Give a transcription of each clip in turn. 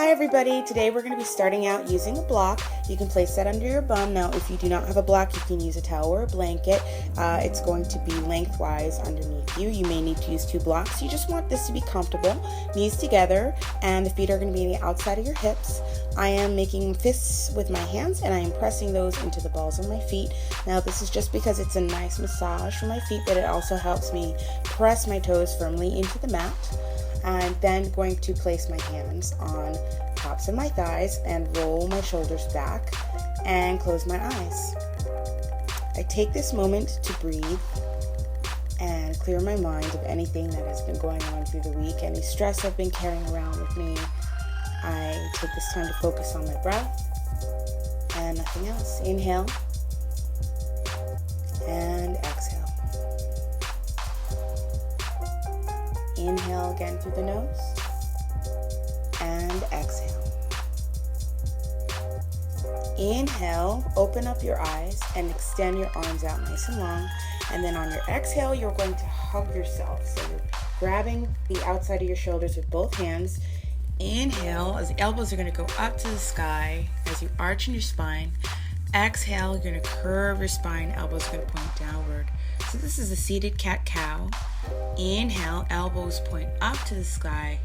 Everybody, today we're going to be starting out using a block. You can place that under your bum. Now, if you do not have a block, you can use a towel or a blanket. It's going to be lengthwise underneath you. You may need to use 2 blocks. You just want this to be comfortable, knees together, and the feet are going to be on the outside of your hips. I am making fists with my hands, and I am pressing those into the balls of my feet. Now, this is just because it's a nice massage for my feet, but it also helps me press my toes firmly into the mat. I'm then going to place my hands on tops of my thighs and roll my shoulders back and close my eyes. I take this moment to breathe and clear my mind of anything that has been going on through the week, any stress I've been carrying around with me. I take this time to focus on my breath and nothing else. Inhale and exhale. Inhale again through the nose and exhale. Inhale, open up your eyes and extend your arms out nice and long. And then on your exhale, you're going to hug yourself. So you're grabbing the outside of your shoulders with both hands. Inhale, as the elbows are going to go up to the sky as you arch in your spine. Exhale, you're going to curve your spine, elbows are going to point downward. So this is a seated cat-cow. Inhale, elbows point up to the sky.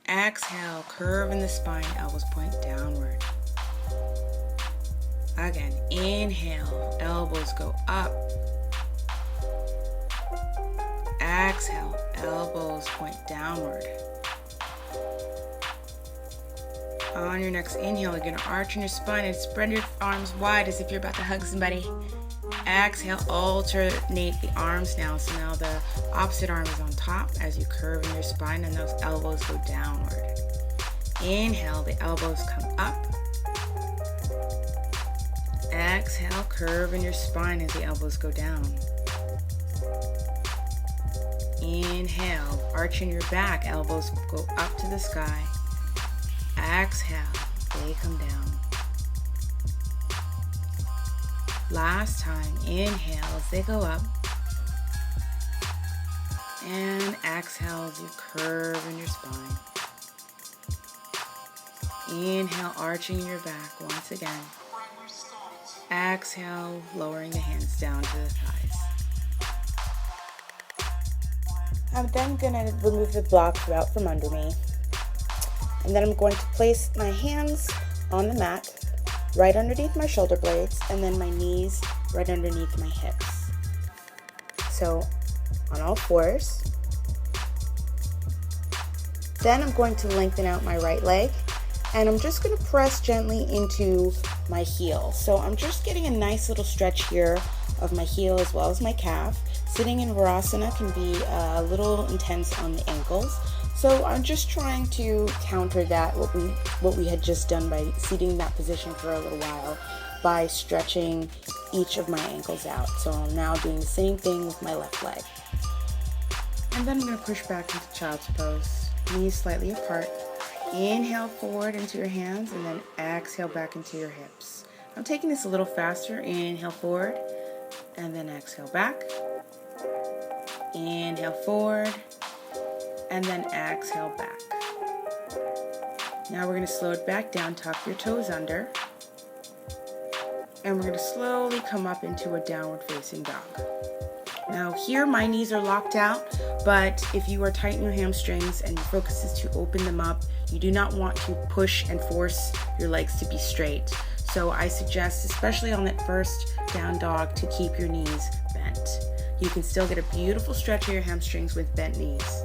Exhale, curve in the spine, elbows point downward. Again, inhale, elbows go up. Exhale, elbows point downward. On your next inhale, you're going to arch in your spine and spread your arms wide as if you're about to hug somebody. Exhale, alternate the arms now. So now the opposite arm is on top as you curve in your spine and those elbows go downward. Inhale, the elbows come up. Exhale, curve in your spine as the elbows go down. Inhale, arching your back, elbows go up to the sky. Exhale, they come down. Last time, inhale as they go up. And exhale as you curve in your spine. Inhale, arching your back once again. Exhale, lowering the hands down to the thighs. I'm then going to remove the block out from under me. And then I'm going to place my hands on the mat, right underneath my shoulder blades, and then my knees right underneath my hips. So, on all fours. Then I'm going to lengthen out my right leg, and I'm just going to press gently into my heel. So I'm just getting a nice little stretch here of my heel as well as my calf. Sitting in Virasana can be a little intense on the ankles. So I'm just trying to counter that, what we had just done by seating in that position for a little while by stretching each of my ankles out. So I'm now doing the same thing with my left leg. And then I'm going to push back into child's pose, knees slightly apart. Inhale forward into your hands and then exhale back into your hips. I'm taking this a little faster. Inhale forward and then exhale back. Inhale forward and then exhale back. Now we're going to slow it back down, tuck your toes under, and we're going to slowly come up into a downward facing dog. Now here my knees are locked out, but if you are tight in your hamstrings and your focus is to open them up, you do not want to push and force your legs to be straight. So I suggest, especially on that first down dog, to keep your knees bent. You can still get a beautiful stretch of your hamstrings with bent knees.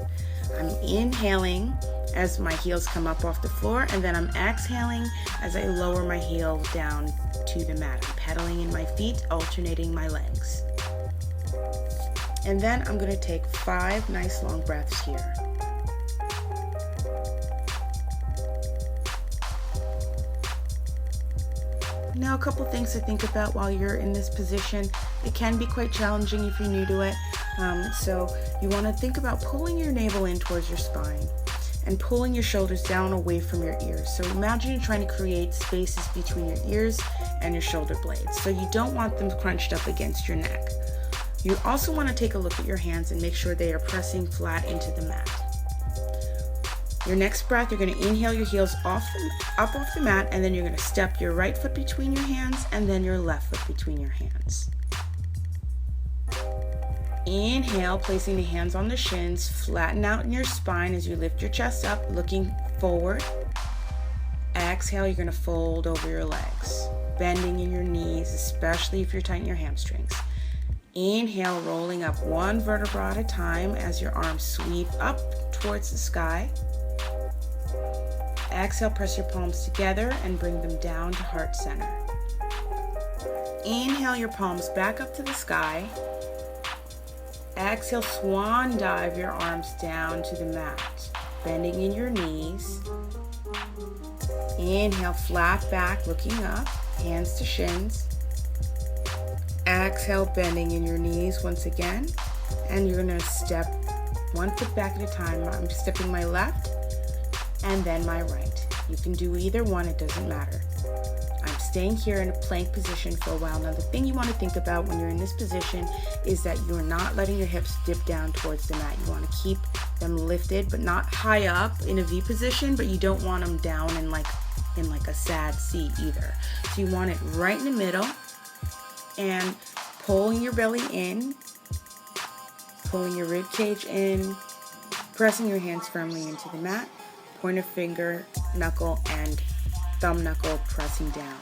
I'm inhaling as my heels come up off the floor, and then I'm exhaling as I lower my heel down to the mat. I'm pedaling in my feet, alternating my legs. And then I'm going to take 5 nice long breaths here. Now, a couple things to think about while you're in this position. It can be quite challenging if you're new to it. So you want to think about pulling your navel in towards your spine and pulling your shoulders down away from your ears. So imagine you're trying to create spaces between your ears and your shoulder blades. So you don't want them crunched up against your neck. You also want to take a look at your hands and make sure they are pressing flat into the mat. Your next breath, you're going to inhale your heels up off the mat, and then you're going to step your right foot between your hands and then your left foot between your hands. Inhale, placing the hands on the shins, flatten out in your spine as you lift your chest up, looking forward. Exhale, you're going to fold over your legs, bending in your knees, especially if you're tightening your hamstrings. Inhale, rolling up one vertebra at a time as your arms sweep up towards the sky. Exhale, press your palms together and bring them down to heart center. Inhale your palms back up to the sky. Exhale, swan dive your arms down to the mat, bending in your knees. Inhale, flat back, looking up, hands to shins. Exhale, bending in your knees once again, and you're going to step one foot back at a time. I'm stepping my left and then my right. You can do either one, it doesn't matter. I'm staying here in a plank position for a while. Now, the thing you want to think about when you're in this position is that you're not letting your hips dip down towards the mat. You want to keep them lifted, but not high up in a V position, but you don't want them down in like a sad C either. So you want it right in the middle, and pulling your belly in, pulling your rib cage in, pressing your hands firmly into the mat, pointer finger, knuckle, and thumb knuckle pressing down.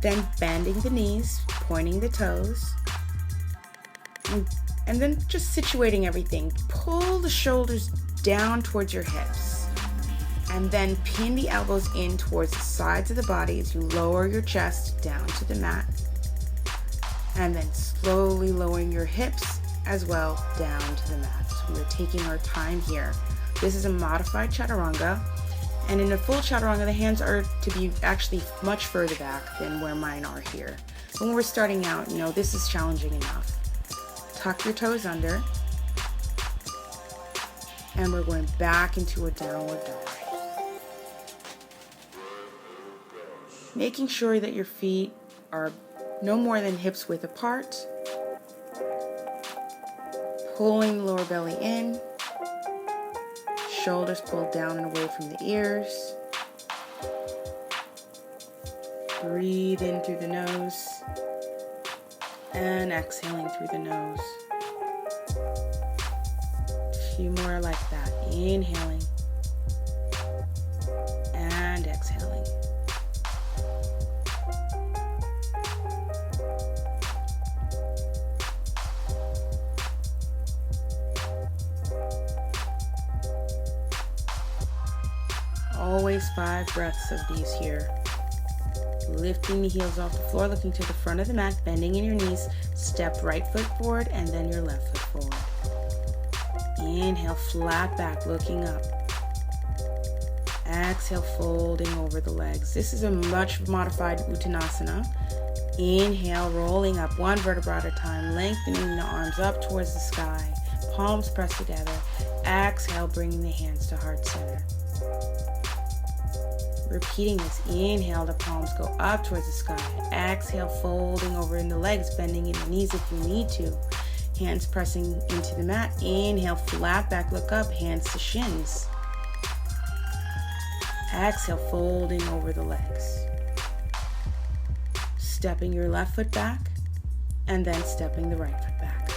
Then bending the knees, pointing the toes, and then just situating everything. Pull the shoulders down towards your hips, and then pin the elbows in towards the sides of the body as you lower your chest down to the mat, and then slowly lowering your hips as well down to the mat. So we are taking our time here. This is a modified chaturanga, and in a full chaturanga, the hands are to be actually much further back than where mine are here. When we're starting out, this is challenging enough. Tuck your toes under, and we're going back into a downward dog. Making sure that your feet are no more than hips width apart. Pulling the lower belly in, shoulders pulled down and away from the ears. Breathe in through the nose and exhaling through the nose. A few more like that. Inhaling and exhaling. Always 5 breaths of these here. Lifting the heels off the floor, looking to the front of the mat, bending in your knees. Step right foot forward and then your left foot forward. Inhale, flat back, looking up. Exhale, folding over the legs. This is a much modified Uttanasana. Inhale, rolling up one vertebra at a time, lengthening the arms up towards the sky. Palms pressed together. Exhale, bringing the hands to heart center. Repeating this. Inhale, the palms go up towards the sky. Exhale, folding over in the legs, bending in the knees if you need to. Hands pressing into the mat. Inhale, flat back, look up, hands to shins. Exhale, folding over the legs. Stepping your left foot back, and then stepping the right foot back.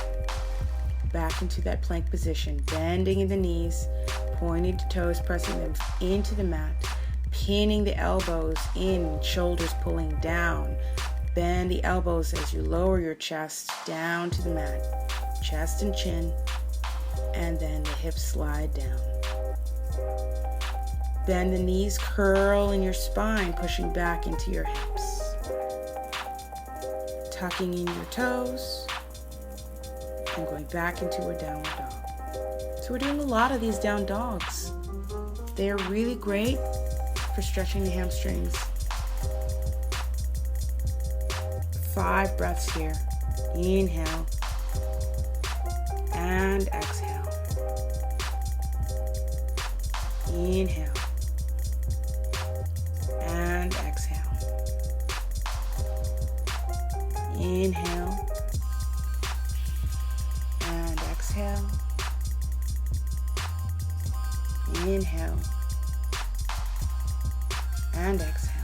Back into that plank position, bending in the knees, pointing the toes, pressing them into the mat. Pinning the elbows in, shoulders pulling down. Bend the elbows as you lower your chest down to the mat. Chest and chin, and then the hips slide down. Bend the knees, curl in your spine, pushing back into your hips. Tucking in your toes, and going back into a downward dog. So we're doing a lot of these down dogs. They're really great for stretching the hamstrings. 5 breaths here. Inhale and exhale. Inhale and exhale. Inhale and exhale. Inhale and exhale.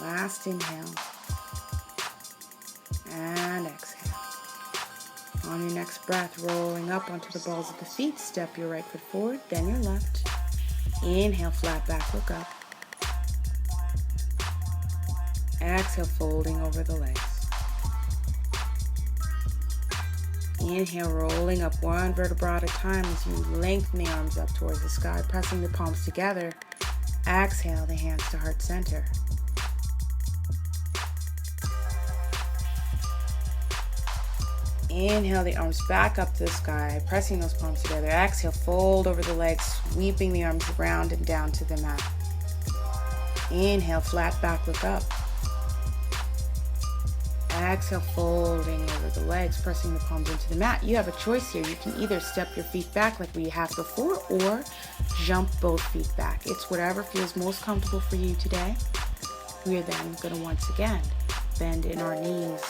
Last inhale and exhale. On your next breath, rolling up onto the balls of the feet, step your right foot forward, then your left. Inhale, flat back, look up. Exhale, folding over the legs. Inhale, rolling up one vertebra at a time as you lengthen the arms up towards the sky, pressing the palms together. Exhale, the hands to heart center. Inhale, the arms back up to the sky, pressing those palms together. Exhale, fold over the legs, sweeping the arms around and down to the mat. Inhale, flat back, look up. Exhale, folding over the legs, pressing the palms into the mat. You have a choice here. You can either step your feet back like we have before or jump both feet back. It's whatever feels most comfortable for you today. We are then going to once again bend in our knees,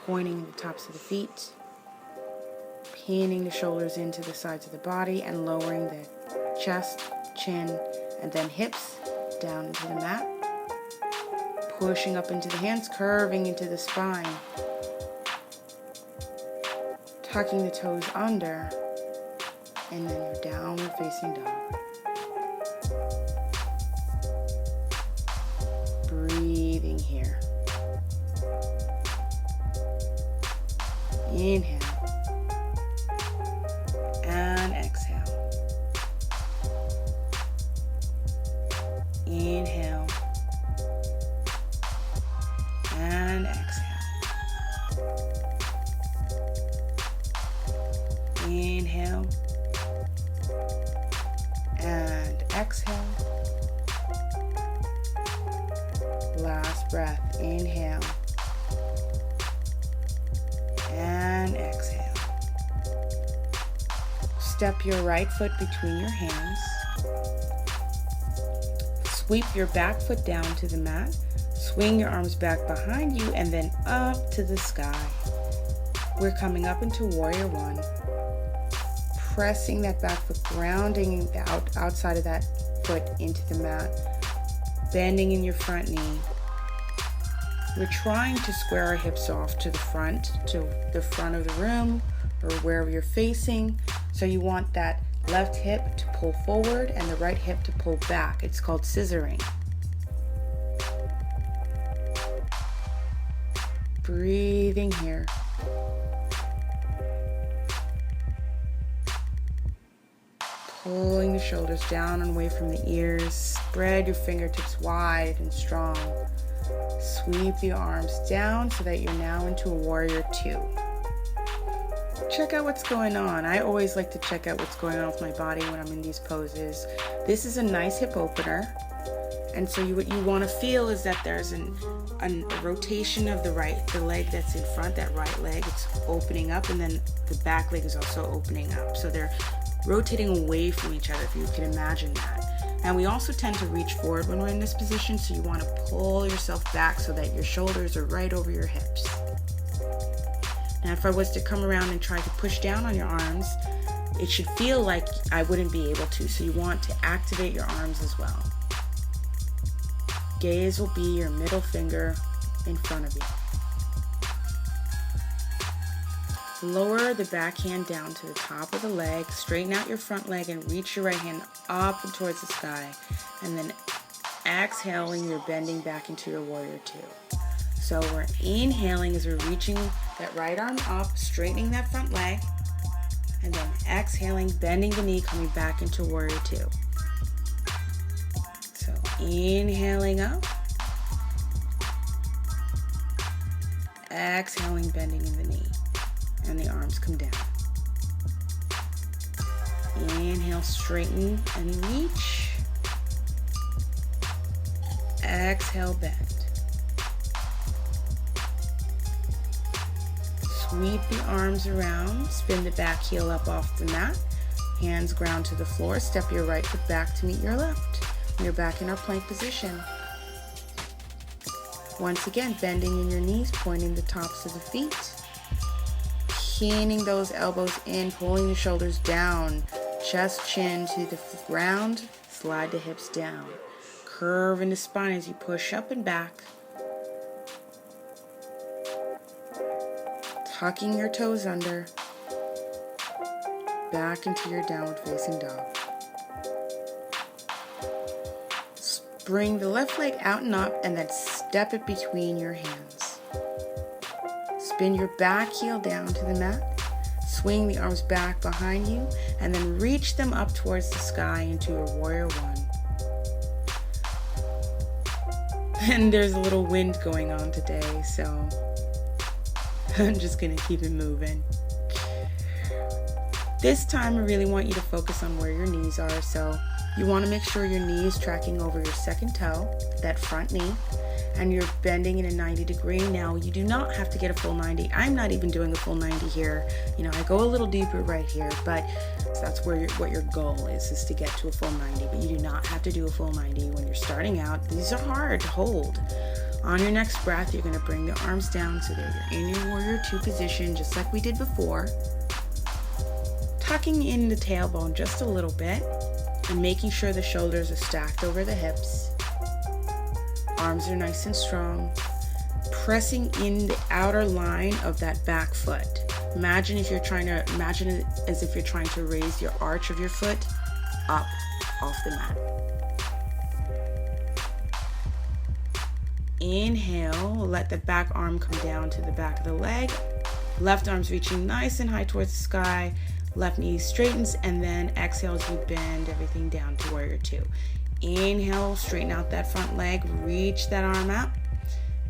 pointing the tops of the feet, pinning the shoulders into the sides of the body and lowering the chest, chin, and then hips down into the mat. Pushing up into the hands, curving into the spine. Tucking the toes under, and then your downward facing dog. Breathing here. Inhale and exhale. Inhale and exhale. Inhale and exhale. Last breath. Inhale and exhale. Step your right foot between your hands. Sweep your back foot down to the mat. Swing your arms back behind you and then up to the sky. We're coming up into Warrior One. Pressing that back foot, grounding the outside of that foot into the mat. Bending in your front knee. We're trying to square our hips off to the front of the room or wherever you're facing. So you want that left hip to pull forward and the right hip to pull back. It's called scissoring. Breathing here. Pulling the shoulders down and away from the ears. Spread your fingertips wide and strong. Sweep the arms down so that you're now into a Warrior Two. Check out what's going on. I always like to check out what's going on with my body when I'm in these poses. This is a nice hip opener. And so what you want to feel is that there's a rotation of the leg that's in front, that right leg, it's opening up, and then the back leg is also opening up. So they're rotating away from each other, if you can imagine that. And we also tend to reach forward when we're in this position, so you want to pull yourself back so that your shoulders are right over your hips. Now, if I was to come around and try to push down on your arms, it should feel like I wouldn't be able to, so you want to activate your arms as well. Gaze will be your middle finger in front of you. Lower the back hand down to the top of the leg, straighten out your front leg and reach your right hand up and towards the sky. And then exhaling, you're bending back into your Warrior Two. So we're inhaling as we're reaching that right arm up, straightening that front leg, and then exhaling, bending the knee, coming back into Warrior Two. So inhaling up, exhaling, bending in the knee, and the arms come down. Inhale, straighten and reach. Exhale, bend. Sweep the arms around, spin the back heel up off the mat, hands ground to the floor, step your right foot back to meet your left. We're back in our plank position. Once again, bending in your knees, pointing the tops of the feet, pinning those elbows in, pulling the shoulders down, chest, chin to the ground, slide the hips down. Curve in the spine as you push up and back. Tucking your toes under, back into your downward facing dog. Bring the left leg out and up and then step it between your hands. Spin your back heel down to the mat, swing the arms back behind you, and then reach them up towards the sky into a warrior one. And there's a little wind going on today, so I'm just gonna keep it moving. This time I really want you to focus on where your knees are, so you want to make sure your knee is tracking over your second toe, that front knee, and you're bending in a 90 degree. Now, you do not have to get a full 90. I'm not even doing a full 90 here. You know, I go a little deeper right here, but that's where what your goal is to get to a full 90. But you do not have to do a full 90 when you're starting out. These are hard to hold. On your next breath, you're going to bring the arms down so that you're in your warrior two position, just like we did before. Tucking in the tailbone just a little bit and making sure the shoulders are stacked over the hips. Arms are nice and strong. Pressing in the outer line of that back foot. Imagine it as if you're trying to raise your arch of your foot up off the mat. Inhale, let the back arm come down to the back of the leg. Left arm's reaching nice and high towards the sky. Left knee straightens, and then exhale as you bend everything down to warrior two. Inhale, straighten out that front leg, reach that arm out.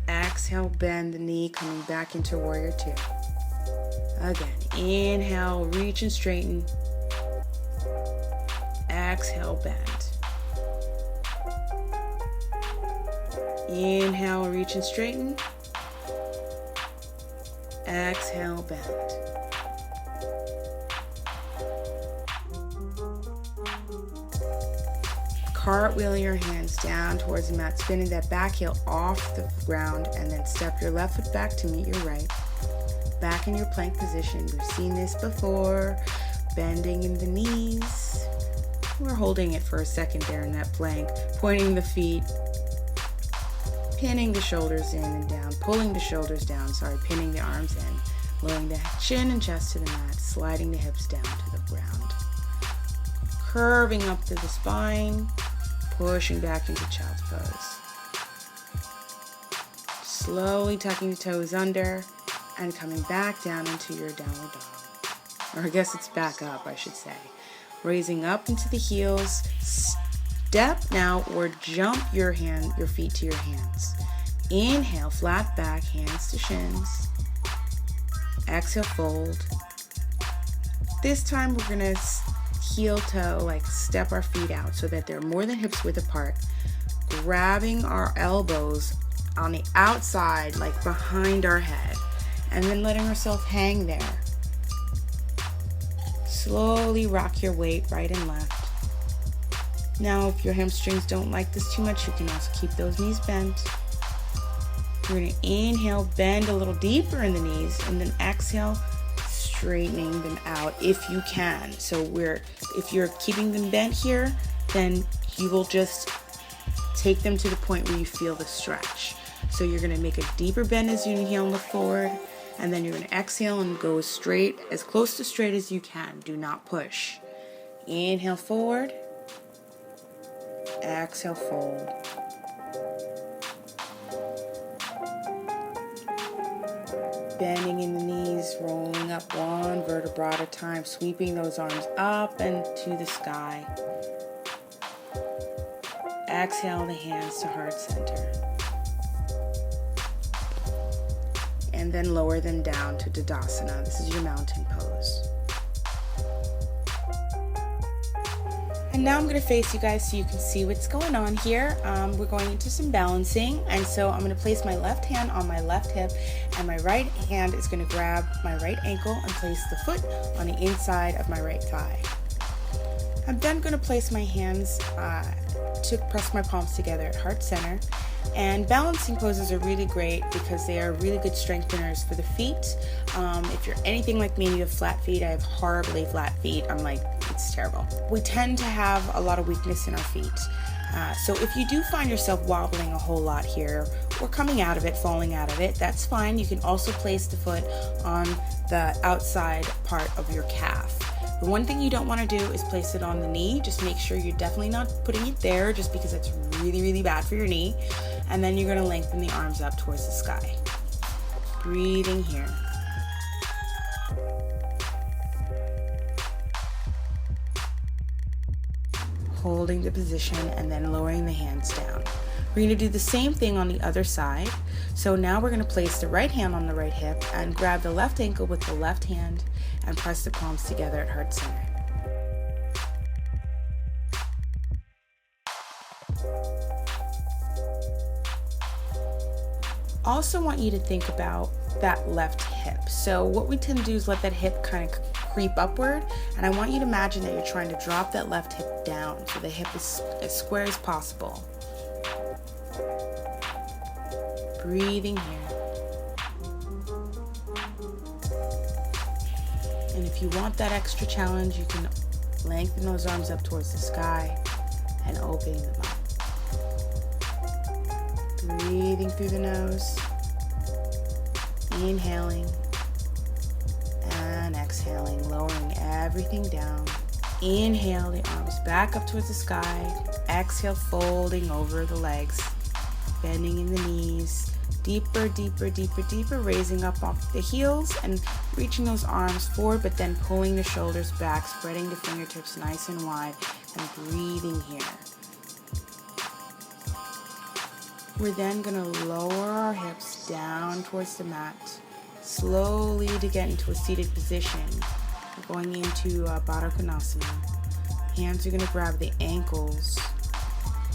Exhale, bend the knee, coming back into warrior two. Again, inhale, reach and straighten. Exhale, bend. Inhale, reach and straighten. Exhale, bend. Cartwheel your hands down towards the mat, spinning that back heel off the ground, and then step your left foot back to meet your right. Back in your plank position. We've seen this before. Bending in the knees. We're holding it for a second there in that plank, pointing the feet, pinning the shoulders in and down, pulling the shoulders down, pinning the arms in, lowering the chin and chest to the mat, sliding the hips down to the ground. Curving up to the spine, pushing back into child's pose. Slowly tucking the toes under and coming back down into your downward dog. Or I guess it's back up, I should say. Raising up into the heels, step now or jump your feet to your hands. Inhale, flat back, hands to shins. Exhale, fold. This time we're gonna heel toe, step our feet out so that they're more than hips width apart. Grabbing our elbows on the outside, behind our head, and then letting ourselves hang there. Slowly rock your weight right and left. Now, if your hamstrings don't like this too much, you can also keep those knees bent. We're going to inhale, bend a little deeper in the knees, and then exhale, straightening them out if you can. So if you're keeping them bent here, then you will just take them to the point where you feel the stretch. So you're going to make a deeper bend as you inhale and look forward, and then you're going to exhale and go straight, as close to straight as you can. Do not push. Inhale forward. Exhale, fold. Bending in the knees, rolling up one vertebra at a time, sweeping those arms up and to the sky. Exhale the hands to heart center. And then lower them down to Tadasana. This is your mountain pose. And now I'm going to face you guys so you can see what's going on here. We're going into some balancing, and so I'm going to place my left hand on my left hip, and my right hand is going to grab my right ankle and place the foot on the inside of my right thigh. I'm then going to place my hands to press my palms together at heart center. And balancing poses are really great because they are really good strengtheners for the feet. If you're anything like me and you have flat feet, I have horribly flat feet. I'm like, it's terrible. We tend to have a lot of weakness in our feet. So if you do find yourself wobbling a whole lot here, or coming out of it, falling out of it, that's fine. You can also place the foot on the outside part of your calf. The one thing you don't want to do is place it on the knee. Just make sure you're definitely not putting it there, just because it's really, really bad for your knee. And then you're going to lengthen the arms up towards the sky. Breathing here. Holding the position and then lowering the hands down. We're going to do the same thing on the other side. So now we're going to place the right hand on the right hip and grab the left ankle with the left hand and press the palms together at heart center. Also want you to think about that left hip. So what we tend to do is let that hip kind of creep upward, and I want you to imagine that you're trying to drop that left hip down so the hip is as square as possible. Breathing here. And if you want that extra challenge, you can lengthen those arms up towards the sky and open them up. Breathing through the nose, inhaling and exhaling, lowering everything down. Inhale the arms back up towards the sky. Exhale, folding over the legs, bending in the knees, deeper, deeper, deeper, deeper, raising up off the heels and reaching those arms forward, but then pulling the shoulders back, spreading the fingertips nice and wide, and breathing here. We're then going to lower our hips down towards the mat, slowly to get into a seated position. We're going into Baddha Konasana. Hands are going to grab the ankles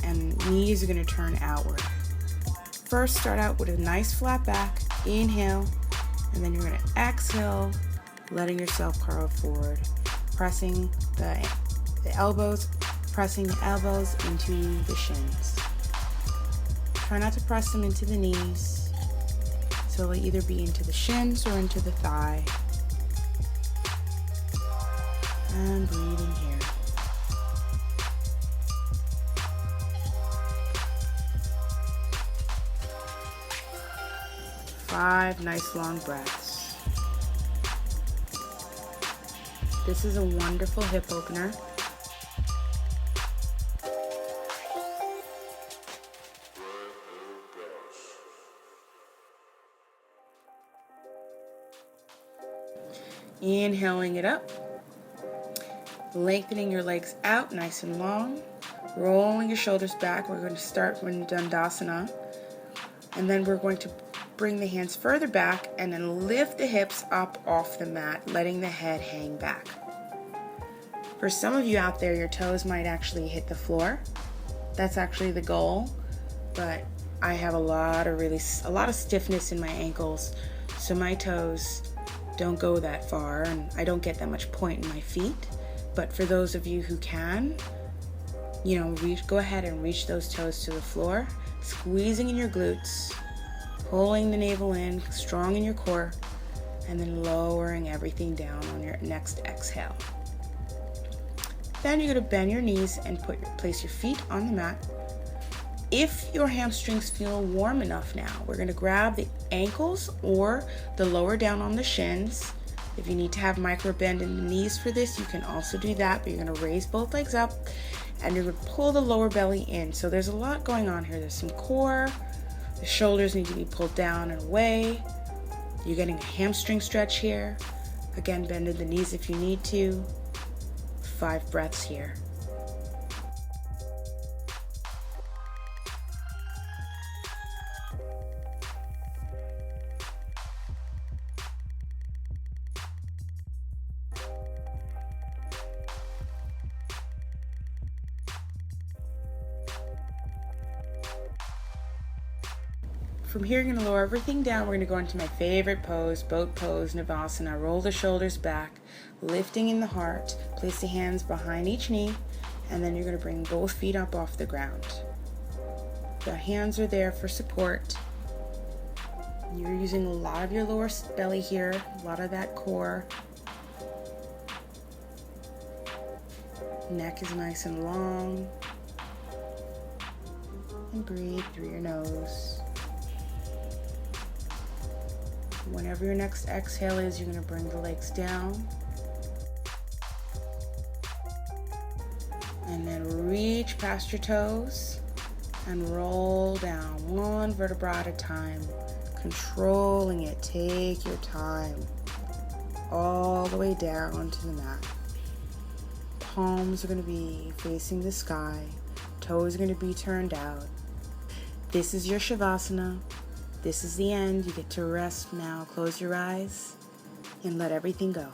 and knees are going to turn outward. First, start out with a nice flat back, inhale, and then you're going to exhale, letting yourself curl forward, pressing the elbows, pressing the elbows into the shins. Try not to press them into the knees, so it'll either be into the shins or into the thigh. And breathing here. Five nice long breaths. This is a wonderful hip opener. Inhaling it up, lengthening your legs out nice and long, rolling your shoulders back. We're going to start in Dandasana, and then we're going to bring the hands further back and then lift the hips up off the mat, letting the head hang back. For some of you out there, your toes might actually hit the floor. That's actually the goal, but I have a lot of stiffness in my ankles, so my toes don't go that far and I don't get that much point in my feet. But for those of you who can, go ahead and reach those toes to the floor, squeezing in your glutes, pulling the navel in, strong in your core, and then lowering everything down on your next exhale. Then you're going to bend your knees and place your feet on the mat. If your hamstrings feel warm enough now, we're going to grab the ankles or the lower down on the shins. If you need to have micro bend in the knees for this, you can also do that, but you're going to raise both legs up and you're going to pull the lower belly in. So there's a lot going on here. There's some core, the shoulders need to be pulled down and away. You're getting a hamstring stretch here. Again, bend in the knees if you need to. 5 breaths here. from here, you're going to lower everything down. We're going to go into my favorite pose, boat pose, Navasana. Roll the shoulders back, lifting in the heart. Place the hands behind each knee, and then you're going to bring both feet up off the ground. The hands are there for support. You're using a lot of your lower belly here, a lot of that core. Neck is nice and long. And breathe through your nose. Whenever your next exhale is, you're going to bring the legs down. And then reach past your toes and roll down one vertebra at a time, controlling it. Take your time all the way down to the mat. Palms are going to be facing the sky. Toes are going to be turned out. This is your Shavasana. This is the end. You get to rest now. Close your eyes and let everything go.